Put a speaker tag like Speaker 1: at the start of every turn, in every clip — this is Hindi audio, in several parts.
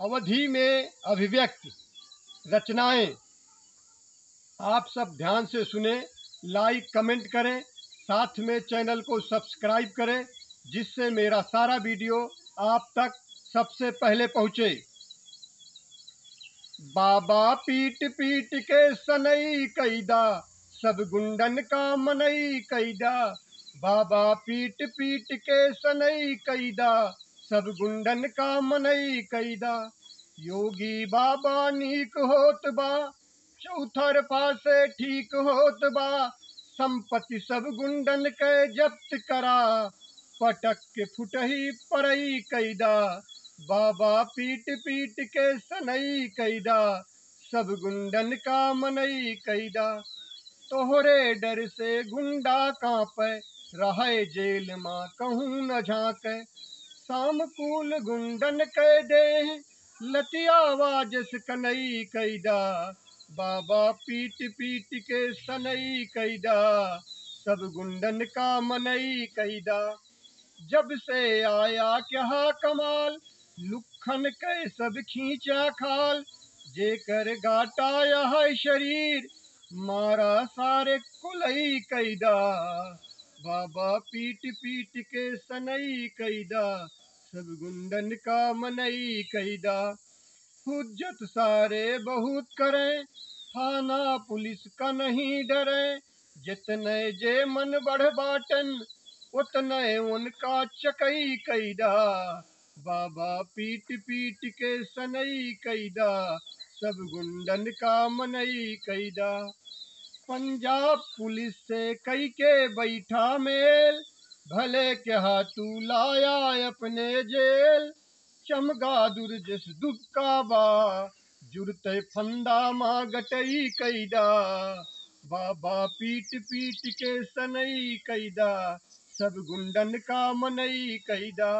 Speaker 1: अवधि में अभिव्यक्त रचनाएं आप सब ध्यान से सुने, लाइक कमेंट करें, साथ में चैनल को सब्सक्राइब करें जिससे मेरा सारा वीडियो आप तक सबसे पहले पहुंचे। बाबा पीट पीट के सनई कैदा, सब गुंडन का मनई कैदा। बाबा पीट पीट के सनई कैदा, सब गुंडन का मनई कैदा। योगी बाबा नीक होत बा, चौथरफा से ठीक होत बा। संपत्ति सब गुंडन के जब्त करा, पटक के फुटही परई कैदा। बाबा पीट पीट के सनई कैदा, सब गुंडन का मनई कैदा। तोहरे डर से गुंडा कांपे, रहे जेल माँ कहूँ न झांके। सामकूल गुंडन के देह, लतिया वाजस कनई कैदा। बाबा पीट पीट के सनई कैदा, सब गुंडन का मनई कैदा। जब से आया क्या कमाल, लुखन के सब खींचा खाल। जेकर घाटाया है शरीर, मारा सारे कुलई कैदा। बाबा पीट पीट के सनई कैदा, सब गुंडन का मनई कैदा। हुज्जत सारे बहुत करें, थाना पुलिस का नहीं डरे। जितने जे मन बढ़ बाटन, उतने उनका चकई कैदा। बाबा पीट पीट के सनई कैदा, सब गुंडन का मनई कैदा। पंजाब पुलिस से कई के बैठा मेल, भले क्या तू लाया अपने जेल। चमगादुर जिस दुक्का बा, जुरते फंदा माँ गटई कैदा। बाबा पीट पीट के सनई कैदा, सब गुंडन का मनई कैदा।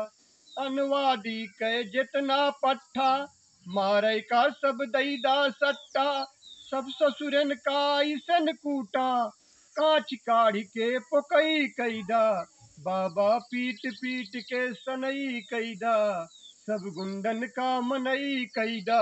Speaker 1: अनवादी के जितना पट्ठा, मारे का सब दैदा सट्टा। सब ससुरन का ऐसन कूटा, कांच काढ़ के पोकई कैदा। बाबा पीट पीट के सनई कैदा, सब गुंडन का मनई कैदा।